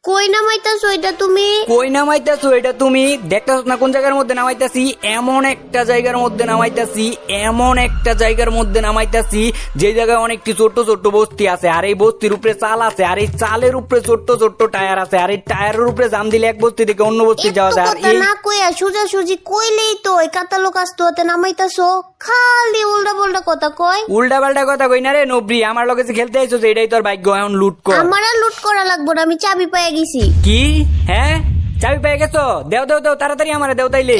কই নামাইতাছো এটা তুমি? কই নামাইতাছো এটা তুমি? দেখতাছ না কোন জায়গার মধ্যে নামাইতাছি? এমন একটা জায়গার মধ্যে নামাইতাছি, এমন একটা জায়গার মধ্যে নামাইতাছি যে জায়গায় অনেকটি ছোট্ট ছোট্ট বস্তি আছে, আর এই বস্তির উপরে চাল আছে, আর এই চালের উপরে ছোট্ট ছোট্ট টায়ার আছে, আর এই টায়ারের উপরে জাম দিলে এক বস্তি থেকে অন্য বস্তি যাওয়া যায়। আর কথা না কইয়া সোজাসুজি কইলেই তো এই কাতা লোক আসতো হাতে নামাইতাছো, খালি উল্টা পাল্টা কথা কয়। উল্টা পাল্টা কথা কই না রে নবরি, আমার লগে যে খেলতে আইছো এটাই তোর ভাগ্য, এখন লুট কর। আমার আর লুট করা লাগবো না, আমি চাবি পেয়ে গেছি। কি? হ্যাঁ, চাবি পেয়ে গেছো? দেও দেও দেও, তাড়াতাড়ি আমারে দেও তাইলে।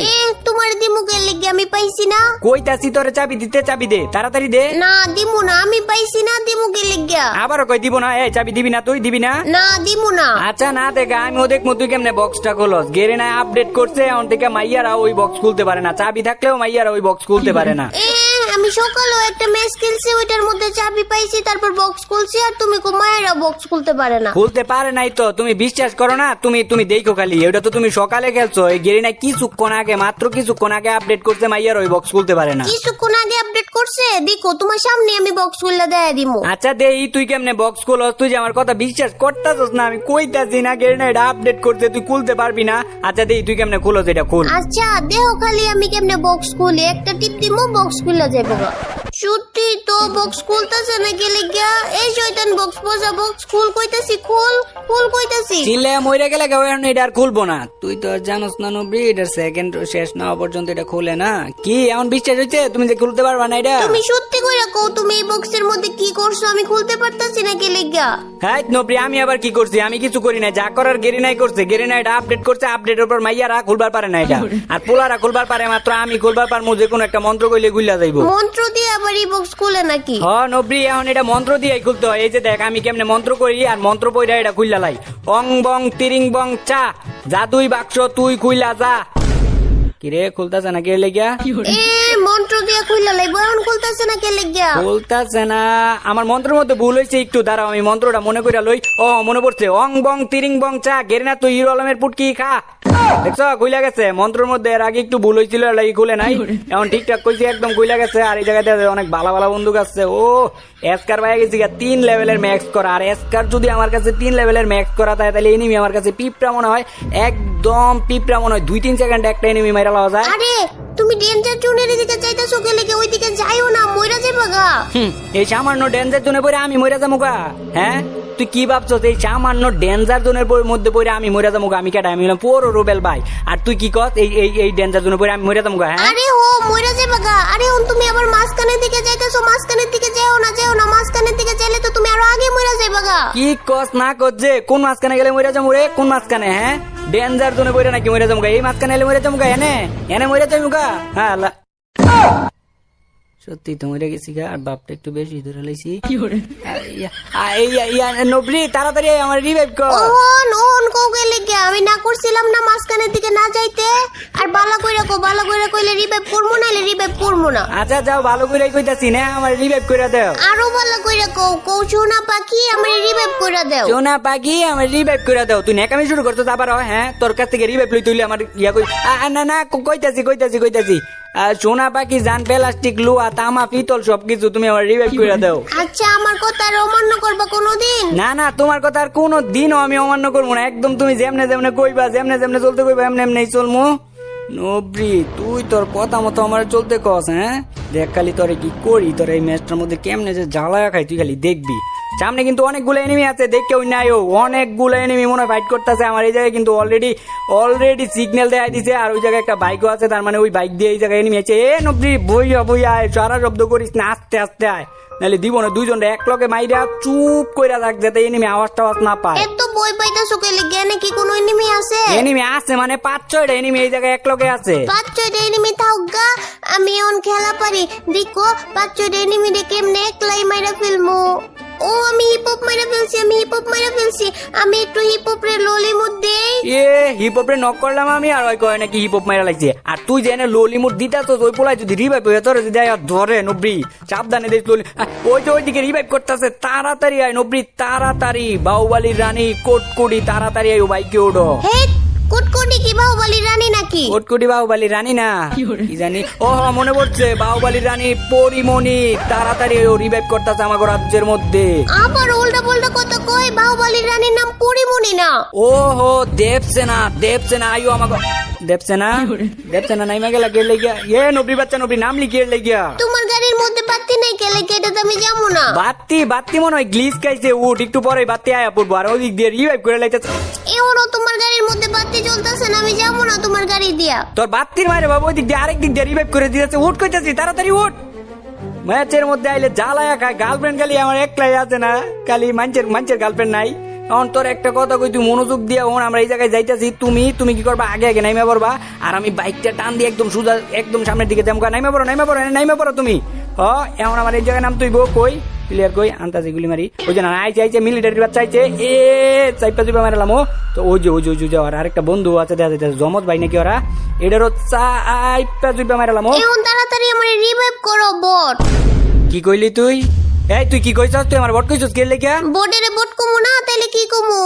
তোমার দিমুকের লিগে আমি পাইছি না। কইতাছি তোরে চাবি দিতে, চাবি দে তাড়াতাড়ি দে। না দিমু না, আমি পাইছি না দিমুকের লিগে। আবারও কই দিব না? এই চাবি দিবি না? তুই দিবি না? না দিমু না। আচ্ছা না দেখা, আমি ও দেখবো তুই কেমনে বক্সটা খোলস। গেরে না আপডেট করছে, এখন থেকে মাইয়ারা ওই বক্স খুলতে পারে না, চাবি থাকলেও মাইয়ারা ওই বক্স খুলতে পারে না। আমি সকালেও একটা ম্যাচ খেলছি, ওইটার মধ্যে চাবি পাইছি, তারপর বক্স খুলছি, আর তুমি কো মায়েরা বক্স খুলতে পারে না। খুলতে পারে নাই তো তুমি বিশ্বাস করো না, তুমি তুমি দেখো খালি, ওটা তো তুমি সকালে খেলছো। এই গেরি না কিছুক্ষণ আগে, মাত্র কিছুক্ষণ আগে আপডেট করছে, মাইয়ার ওই বক্স খুলতে পারে না। কিছুক্ষণ আগে আপডেট করছে, দেখো তোমার সামনে আমি বক্স খুললে দেয়া দিমু। আচ্ছা দেই, তুই কেমনে বক্স খুলস? তুই যে আমার কথা বিশ্বাস করতাছস না, আমি কইতাছি না গেরি না এটা আপডেট করছে, তুই খুলতে পারবি না। আচ্ছা দেই, তুই কেমনে খুলস এটা খুল। আচ্ছা দেহ খালি আমি কেমনে বক্স খুলি, একটা টিপ দিমু বক্স খুলে যাবে। সত্যি তো বক্স খুলতেছে না, গেলে গিয়া এই শয়তান বক্স পয়সা বক্স খুল কইতাছি, খুল খুল কইতাছি। চিল্লে মইরা গেলে কেউ এখন এটা আর খুলবো না। তুই তো আর জানোস না নবরি, এটার সেকেন্ড শেষ না হওয়া পর্যন্ত এটা খুলে না। কি এমন বিশ্বাস হচ্ছে তুমি যে খুলতে পারবা না এটা? তুমি সত্যি কইরা কও, তুমি এই বক্সের মধ্যে কি করছো? আমি খুলতে পারতাছি না, গেলে গিয়া। হ্যাঁ নবরি, আমি আবার কি করছি? আমি কিছু করি না, যা করার গেরি নাই করছে। গেরি না এটা আপডেট করছে, আপডেটের উপর মাইয়ারা খুলবার পারে না এটা, আর পোলারা খুলবার পারে মাত্র। আমি খুলবার পারমু যে কোনো একটা মন্ত্র কইলে গুইলা যাইবো। মন্ত্র দিয়ে আবার এই বক্স খুলে নাকি? হ নবরি, এখন এটা মন্ত্র দিয়েই খুলতে হয়। এই যে দেখ আমি কেমনে মন্ত্র করি, আর মন্ত্র পইরা এটা খুইলা লাই। অং বং তিরিং বং চা, জাদুই বাক্স তুই খুইলা যা। কিরে খুলতাছে না কে লেগিয়া? মন্ত্র দিয়ে খুইলা লাইবো, এখন খুলতাছে না, গেলে গিয়া। খুলতাছে না, আমার মন্ত্রের মধ্যে ভুল হয়েছে একটু, দাঁড়াও আমি মন্ত্রটা মনে কইরা লই। ও মনে পড়ছে, অং বং তিরিং বং চা, গেরে না তুই হিরো আলমের পুটকি খা। দেখছো খুইলা গেছে মন্ত্রের মধ্যে, এর আগে একটু ভুল হয়েছিল, লাগি খুলে নাই। এখন ঠিকঠাক কইছি, একদম খুইলা গেছে। আর এই জায়গাতে অনেক ভালো ভালো বন্দুক আছে। ও এসকার পাই গেছি 3 লেভেলের ম্যাক্স করা, আর এসকার যদি আমার কাছে 3 লেভেলের ম্যাক্স করা থাকে, তাহলে এনিমি আমার কাছে পিঁপড়া মনে হয়, একদম পিঁপড়া মনে হয়। 2-3 সেকেন্ড একটা এনিমি মাইরা লওয়া যায়। আরে তুমি ডেঞ্জার জোনের দিকে যাইতাছো, গেলে গিয়া ওই দিকে যাইও না, মইরা যাইবা গা। এই সামান্য ডেঞ্জার জোনে পড়ে আমি মইরা যাবো গা? হ্যাঁ তুই কি ভাবছো? এই সামান্য ডেঞ্জার জোনের মধ্যে পড়ে আমি মইরা যাবো গা? আমি কেটা? আমি হলাম পুরো রুবেল ভাই, আর তুই কি কস এই ডেঞ্জার জোনে পড়ে আমি মইরা যাবো গা? হ্যাঁ আরে ও মইরা যাইবা গা। আরে তুমি আবার মাঝখানের দিকে যাইতাছো, মাঝখানের দিকে যাও না, যাও না, মাঝখানের দিকে যাইলে তো তুমি আরো আগে মইরা যাইবা গা। কি কস না কস যে? কোন মাঝখানে গেলে মইরা যাবো রে? কোন মাঝখানে? হ্যাঁ ডেঞ্জার জোনে পড়ে নাকি মইরা যাবো গা? এই মাঝখানে এলে মইরা যাবো গা? এনে মইরা যাবো গা? হ্যাঁ সত্যি তো মরে গেছি গা, আর বাপটা একটু বেশি ধরে লাইছি। নবরি তাড়াতাড়ি আমার রিভাইভ কর। ওহন কও গেলে গিয়া, আমি না করছিলাম না মাঝখানের দিকে না যাইতে? আর বালা কইরা কও, বালা কইরা কইলে রিভাইভ করমু না, রিভাইভ করমু না। আচ্ছা যাও, ভালো করে কইতাছি না, আমার রিভাইভ করে দাও। আরো বালা কইরা কও, কও সোনা পাখি আমার রিভাইভ কইরা দাও। সোনা পাখি আমার রিভাইভ করে দাও। তুই নেকামি শুরু করছিস আবার? হ্যাঁ তোর কাছ থেকে রিভাইভ লই তুইলে আমার ইয়া কই? না না কইতাছি সোনা পাখি জান প্লাস্টিক লোহা তামা পিতল সবকিছু তুমি আমার রিভাইভ করে দাও। আচ্ছা আমার কথা আর অমান্য করবা কোনোদিন? না না, তোমার কথা আর কোনো দিনও আমি অমান্য করবো না। একদম তুমি যেমনে যেমনে কইবা, যেমনে যেমনে চলতে কইবা, এমনি এমনি চলমু। নবরি তুই তোর কথা মতো আমার চলতে কস। হ্যাঁ দেখ খালি তোরে কি করি, তোর এই ম্যাচটার মধ্যে কেমনে যে জ্বালায়া খাই তুই খালি দেখবি। সামনে কিন্তু অনেকগুলো এনিমি আছে, দেখে ওই নাই অনেকগুলো এনিমি মনে হয় ফাইট করতেছে। আমার এই জায়গায় কিন্তু অলরেডি সিগন্যাল দেয়া দিছে, আর ওই জায়গায় একটা বাইকও আছে, তার মানে ওই বাইক দিয়ে এই জায়গায় এনিমি আছে। নবরি বইয়া আয়, সারা শব্দ করিস না, আস্তে আস্তে আয়, নাহলে দিব না। দুইজন এক লগে মাইরা চুপ কইরা থাক, যাতে এনিমি আওয়াজ টাওয়াজ না পায়। এত বই পাইতাছো গেলে গিয়া, নাকি কোনো এনিমি আছে? এনিমি আছে মানে 5-6টা এনিমি এই জায়গায় এক লগে আছে। 5-6টা এনিমি থাক গা, আমি এখন খেলা পারি। দেখো 5-6টা এনিমি রে কেমনে একলাই মাইরা ফেলমু। ও আমি হিপ হপ মাইরা ফেলছি, আমি একটু হিপ হপ রে ললি মধ্যে হিপ হপ রে নক করলাম আমি, আর ওই কয় নাকি হিপ হপ মাইরা লাগছে। আর তুই জেনে ললি মুড দিতাছ, ওই পোলাই যদি রিভাইভ হয়ে তোর যদি ধরে নবরি সাবধানে দেখ ললি। ওইদিকে রিভাইভ করতেছে, তাড়াতাড়ি আয় নবরি, তাড়াতাড়ি। বাহুবালির রানী কোটকুড়ি, তাড়াতাড়ি আয়, ও বাইকে ওঠো। হে কুটকুটি কি বাহুবলীর রানী নাকি? কোটকুটি বাহুবালির রানী না, কি জানি। ও হ্যাঁ, মনে পড়ছে, বাহুবালির রানী পরিমণি তাড়াতাড়ি রিভাইভ করতেছে আমাকে রাজ্যের মধ্যে। আবার উল্টা পাল্টা কথা কই, বাহুবলীর রানীর নাম পরিমণি না। ও হো, দেবসেনা, দেবসেনা আয়ু আমাকে। দেবসেনা, দেবসেনা নাইমা গেলা কে লেগিয়া? নবরি বাচ্চা নবরি নাম লিখিয়ে লেগিয়া। তোমার গাড়ির মধ্যে বাতি নাই কেলে, এটা তো আমি যাবো না। বাতি বাতি মনে হয় গ্লিচ খাইছে, উঠ একটু পরে বাতি আয়া পড়বো, আর ওদিক দিয়ে রিভাইভ করে লাইতেছে। এখনো তোমার গাড়ির মধ্যে বাতি জ্বলতেছে না, আমি যাবো না তোমার গাড়ি দিয়া। তোর বাতির মারে বাবু ওই দিক দিয়ে আরেক দিক দিয়ে রিভাইভ করে দিতেছে, উঠ কইতাছি তাড়াতাড়ি উঠ। ম্যাচের মধ্যে আইলে জ্বালায়া খায়, গার্লফ্রেন্ড খালি আমার একলাই আছে না, খালি মানুষের গার্লফ্রেন্ড নাই। এখন তোর একটা কথা কই, তুই মনোযোগ দিয়ে ওন আমরা এই জায়গায় যাইতেছি, তুমি কি করবা, আগে আগে নাইমা পড়বা, আর আমি বাইকটা টান দিয়ে একদম সোজা একদম সামনের দিকে যাবো। নাইমা পড়ো তুমি। এখন আমার এই জায়গায় নাম তুই কই ক্লিয়ার কই আন্তাজি গুলি মারি। ওই যে না আইছে মিলিটারির বাচ্চা আইছে, চাইপা চুপা মারালাম। তো ওই যে আর আরেকটা বন্ধু আছে দেখা যাইতেছে, জমজ ভাই নাকি ওরা, এটারও চাইপা চুপা মারালাম। এখন তাড়াতাড়ি আমার রিভাইভ করো বট। কি কইলি তুই? এই তুই কি কইছস? তুই আমার বট কইছস কে লেগা? বোর্ডের বোট কমু না, তাইলে কি কমু?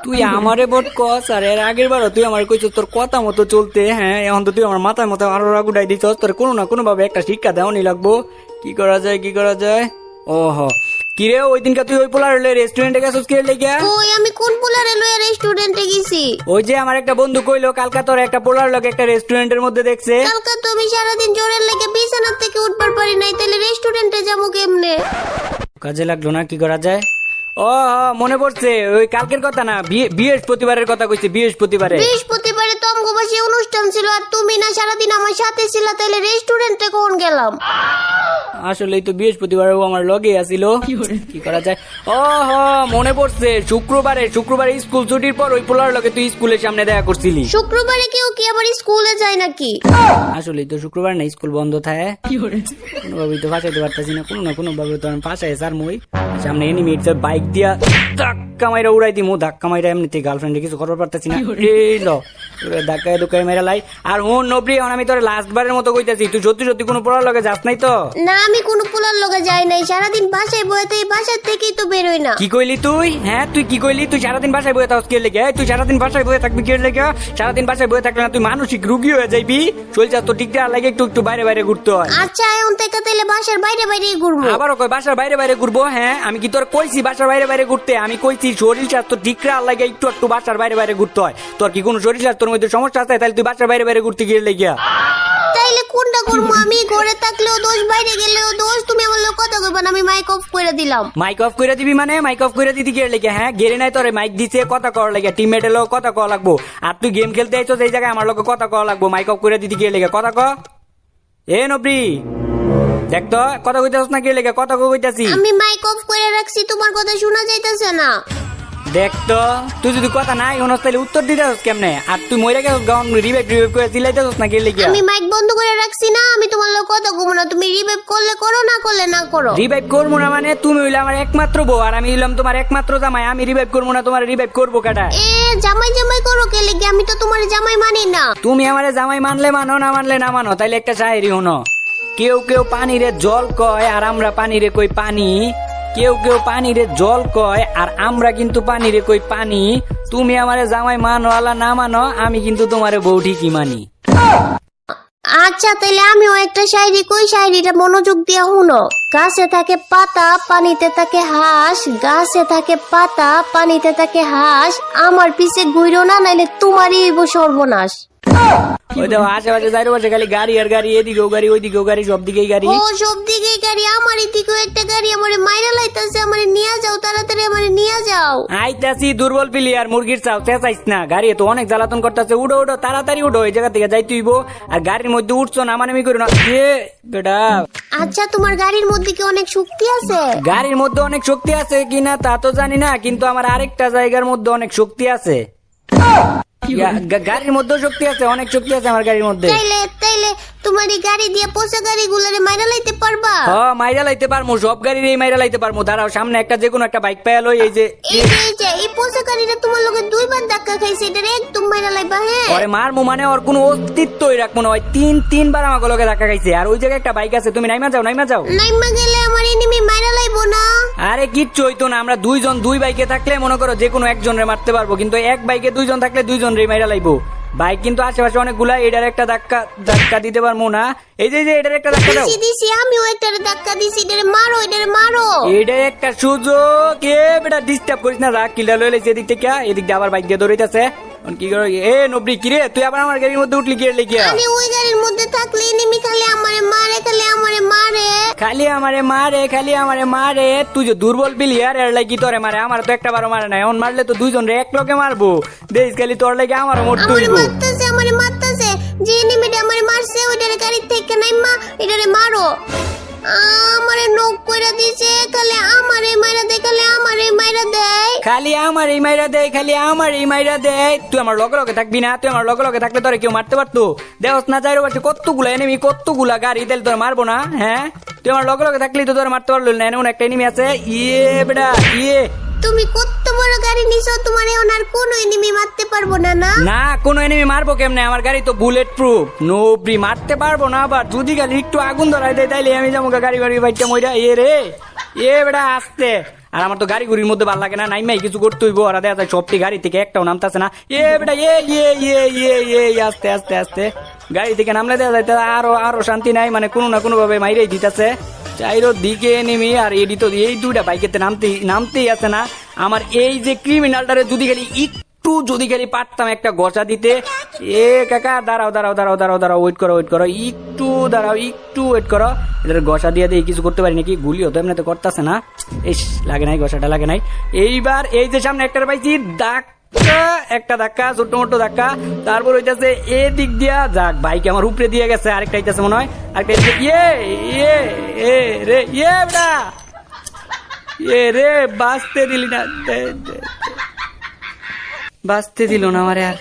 তুই আমারে বট কস, আর এর আগের বারও তুই আমার কইছস তোর কথা মতো চলতে। হ্যাঁ, এখন তো তুই আমার মাথায় মতো আরো রাগ উঠাই দিছস। তোর কোনো না কোনো ভাবে একটা শিক্ষা দেওয়ানি লাগবো। কি করা যায়? ওহো, কি রে ওই দিনকা তুই ওই পোলার রেস্টুরেন্টে গেছস কে লেগা? ওই আমি কোন পোলারে লইয়া রেস্টুরেন্টে গেছি? ওই যে আমার একটা বন্ধু কইলো কালকা তোর একটা পোলার লোক একটা রেস্টুরেন্টের মধ্যে দেখছে। কালকা তো আমি সারাদিন জ্বরের লেগে বিছানার থেকে উঠবার পারি নাই, তাইলে রেস্টুরেন্টে যাবো কেমনে? কাজে লাগলো না, কি করা যায়? ও মনে পড়ছে, ওই কালকের কথা না, বৃহস্পতিবারের কথা কইছি। বৃহস্পতিবারে তো আমগো বাসায় অনুষ্ঠান ছিল, আর তুমি না সারাদিন আমার সাথে ছিলা, তাইলে রেস্টুরেন্টে কোন গেলাম? আসলেই তো বৃহস্পতিবারে ও আমার লগে আসিল। কি করা যায়? ও মনে পড়ছে, শুক্রবারে স্কুল ছুটির পর ওই পোলার লগে তুই স্কুলের সামনে দেখা করছিলি। শুক্রবারে কেউ কি আবার স্কুলে যায় নাকি? আসলেই তো শুক্রবার না, স্কুল বন্ধ থাকে। কোনোভাবেই তো ফাঁসাইতে পারতেছি না, কোনো ভাবে তো আমি ফাঁসাই স্যার মই সামনে এনিমি বাইক দিয়া ধাক্কা মাইরা উড়াই দিমু। ধাক্কা মাইরা এমনিতে গার্লফ্রেন্ডে কিছু করতে পারতেছি না। এই ল ধাক্কায় ধুকায় মেরা লাই। আর নবরি, আমি তোর লাস্ট বারের মতো কইতাছি, তুই সত্যি কোনো পোলার লগে যাস নাই তো? না, আমি কোনো পোলার লগে যাই নাই, সারাদিন বাসায় বয়ে থাকি, বাসার থেকেই তো বেরোই না। কি কইলি তুই? হ্যাঁ তুই কি কইলি? তুই সারাদিন বাসায় বয়ে থাকস কে লেগে? তুই সারাদিন বাসায় বয়ে থাকবি কে লেগে? সারাদিন বাসায় বয়ে থাকলে না তুই মানসিক রুগী হয়ে যাইবি। চলছে তো ঠিক লাগে, একটু বাইরে ঘুরতে হয়। আচ্ছা, এখন থেকে তাইলে বাসার বাইরে ঘুরবো। আবারও কই বাসার বাইরে ঘুরবো? হ্যাঁ, আমি কি তোর কইছি বাসার বাইরে ঘুরতে? আমি কইছি শরীর স্বাস্থ্য ঠিক লাগে একটু বাসার বাইরে ঘুরতে হয়। তোর কি কোনো শরীর স্বাস্থ্যের মধ্যে সমস্যা আছে? তাহলে তুই বাসার বাইরে ঘুরতে গিয়ে লেগিয়া তাইলে কোনটা করবো? আমি ঘরে থাকলেও দোষ, বাইরে গেলেও দোষ। তুমি আমার লোক কথা কইবা না, আমি মাইক অফ করে দিলাম। মাইক অফ করে দিবি মানে? মাইক অফ করে দিতে গিয়ে লেগে? হ্যাঁ, গেরে নাই তোরে মাইক দিছে কথা কর লাগে, টিমমেটের লোক কথা কওয়া লাগবো। আর তুই গেম খেলতে আইছস এই জায়গায়, আমার লোক কথা কওয়া লাগবো। মাইক অফ করে দিতে গিয়ে লেগে কথা ক। নবরি দেখ তো কথা কইতাছস না কে লেগে? কথা কইতাছি। আমি মাইক অফ করে রাখছি, তোমার কথা শোনা যাইতাছে না। দেখ তো, তুই যদি কথা নাই শোনস তাহলে উত্তর দিতেছস কেমনে? আর তুই মইরা গেছস গাউন রিভাইভ করে চিল্লাইতেছস না কে লেগে? আমি মাইক বন্ধ করে রাখছি না, আমি তোমার লোক কথা কইব না। তুমি রিভাইভ করলে করো, না করলে না করো। রিভাইভ করবো না মানে? তুমি হইলে আমার একমাত্র বউ, আর আমি হইলাম তোমার একমাত্র জামাই। আমি রিভাইভ করবো না, তোমার রিভাইভ করবো কাটা? জামাই করো কে লেগে? আমি তো তোমার জামাই মানি না। তুমি আমারে জামাই মানলে মানো, না মানলে না মানো। তাইলে একটা শায়েরি হনো, কেউ পানিরে জল কয় আর আমরা পানিরে কই পানি। কেউ পানিরে জল কয় আর আমরা কিন্তু পানিরে কই পানি। তুমি আমারে জামাই মানো আলা না মানো, আমি কিন্তু তোমারে বউ ঠিকই মানি। আচ্ছা, তাইলে আমিও একটা শায়রি কই, শায়রিটা মনোযোগ দিয়ে শুনো। গাছে থাকে পাতা, পানিতে থাকে হাঁস। গাছে থাকে পাতা, পানিতে থাকে হাঁস। আমার পিছে ঘুরো না, নাইলে তোমারই হইব সর্বনাশ। ওই তো আশেপাশে চারিপাশে খালি গাড়ি আর গাড়ি, এদিকেও গাড়ি ওইদিকেও গাড়ি, সব দিকেই গাড়ি। ও সব দিকেই গাড়ি, আমার এদিকেও একটা গাড়ি আমারে মাইরা লাইতাছে। আমারে নিয়ে যাও, তাড়াতাড়ি আমারে নিয়ে যাও। আইতাছি দুর্বল পিলি আর মুরগির চাও, চেঁচাইস না। গাড়ি তো অনেক জ্বালাতন করতেছে। উঠো তাড়াতাড়ি উঠো, এই জায়গা থেকে যাইতে হইব। আর গাড়ির মধ্যে উঠছো না মানে করি না বেটা। আচ্ছা, তোমার গাড়ির মধ্যে কি অনেক শক্তি আছে? গাড়ির মধ্যে অনেক শক্তি আছে কিনা তা তো জানি না, কিন্তু আমার আরেকটা জায়গার মধ্যে অনেক শক্তি আছে। গাড়ির মধ্যে শক্তি আছে, অনেক শক্তি আছে আমার গাড়ির মধ্যে। তাইলে তোমার এই গাড়ি দিয়ে পোষা গাড়িগুলোরে মাইরা লাইতে পারবা? হ্যাঁ, মাইরা লাইতে পারমু, সব গাড়ির এই মাইরা লাইতে পারমু। দাঁড়াও, সামনে একটা যে কোনো একটা বাইক পাইয়া লই। এই যে এই পোষা গাড়িটা তোমার লগে 2 বার ধাক্কা খাইছে, এটা একদম মাইরা লাইবা। হ্যাঁ, ওরে মারমু মানে ওর কোনো অস্তিত্বই রাখবো না। ওই 3বার আমাকে লগে ধাক্কা খাইছে। আর ওই জায়গায় একটা বাইক আছে, তুমি নাইমা যাও। নাইমা গেলে আমার এনিমি মাইরা লাইবো না? আরে কিচ্ছু হইতো না, আমরা দুইজন দুই বাইকে থাকলে মনে করো যে কোনো একজনের মারতে পারবো, কিন্তু এক বাইকে দুইজন থাকলে দুইজন রে মাইরা লাইবো। বাইক কিন্তু আশেপাশে অনেকগুলা, এটার একটা ধাক্কা ধাক্কা দিতে পারবো না। এই যে এটার একটা ধাক্কা দাও। দিছি আমিও একটা ধাক্কা দিছি, এটারে মারো এটারে মারো। এটা একটা সুযোগ, এ বেটা ডিস্টার্ব করিস না, রাগ কিলা লয়ে লাইছে এদিক থেকে, এদিক দিয়ে আবার বাইক দিয়ে দৌড়াইতেছে। কি করো এ নবরি, কিরে তুই আবার আমার গাড়ির মধ্যে উঠলি কি লেগে? আরে ওই গাড়ির মধ্যে থাকলে এনিমি খালি আমারে মারে, খালি আমারে মারে, খালি আমারে মারে, খালি আমারে মারে। তুই যে দুর্বল প্লেয়ার, এর লাগি তোরে মারে, আমার তো একটা বারো মারে না। এখন মারলে তো দুইজন রে এক লগে মারবো, দেখ খালি তোর লাগে আমারও মরতে আমারে হইব। মারতাছে, যে এনিমিটা আমারে মারছে ওইটারে গাড়ি থেকে নাইমা এটারে মারো। আমারে নক কইরা দিছে, খালি আমারে মাইরা দেয়, খালি আমারে মাইরা দেয়, খালি আমার এই মাইরা দেয়, খালি আমার এই মাইরা দেয়। তুই আমার লগে লগে থাকবি না, তুই আমার লগে লগে থাকলে তোরে কেউ মারতে পারতো? দেহস না যাই পারছে কতগুলা এনিমি, কতগুলা গাড়ি, তাহলে তোর মারবো না? হ্যাঁ, তুই আমার লগে লগে থাকলেই তো তোর মারতে পারলো না। এমন একটা এনিমি আছে, ইয়ে বেটা ইয়ে। তুমি কত বড় গাড়ি নিছো, তোমার এখন আর কোনো এনিমি মারতে পারবো না। না না, কোনো এনিমি মারবো কেমনে? আমার গাড়ি তো বুলেট প্রুফ, নোবরি মারতে পারবো না। আবার যদি গাড়ি একটু আগুন ধরাই দেয় তাইলে আমি যাবো গাড়ি গাড়ি বাইকটা মইরা। এ রে এ বেটা আসতে, আর আমার তো গাড়ি গুড়ির মধ্যে ভালো লাগে না, নাইমাই কিছু করতে হইব। আর দেখা যায় সবটি গাড়ি থেকে একটাও নামতাছে না। এ বেটা এ ইয়ে ইয়ে ইয়ে ইয়ে আস্তে আস্তে আস্তে গাড়ি থেকে নামলে দেখা যায় আরো আরো শান্তি নাই, মানে কোনো না কোনো ভাবে মাইরেই দিতেছে চাইরো দিকে নেমে। আর এডি তো এই দুইটা বাইকেতে নামতেই আছে না। আমার এই যে ক্রিমিনালটারে যদি খালি একটু যদি খালি পারতাম একটা গসা দিতে। এ কাকা দাঁড়াও দাঁড়াও দাঁড়াও দাঁড়াও দাঁড়াও, ওয়েট করো একটু দাঁড়াও, একটু ওয়েট করো। এটার গসা দিয়ে দিয়ে কিছু করতে পারি নাকি? গুলিও তো এমনি তো করতেছে না। ইস, লাগে নাই, গসাটা লাগে নাই। এইবার এই যে সামনে একটা পাইছি, একটা ধাক্কা, ছোট্ট মোটো ধাক্কা। তারপর হইতেছে এদিক দিয়া, যাক বাইক আমার উপরে দিয়ে গেছে। আরেকটা হইতেছে মনে হয়, আরেকটা ইয়ে ইয়ে এ রে ইয়ে বেটা এ রে, বাঁচতে দিলি না, বাঁচতে দিল না আমার। আর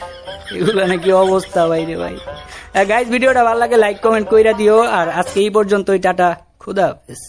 এগুলো নাকি অবস্থা ভাই রে ভাই। গাইস, ভিডিওটা ভালো লাগে লাইক কমেন্ট কইরা দিও। আর আজকে এই পর্যন্তই, টাটা, খুদা হাফেজ।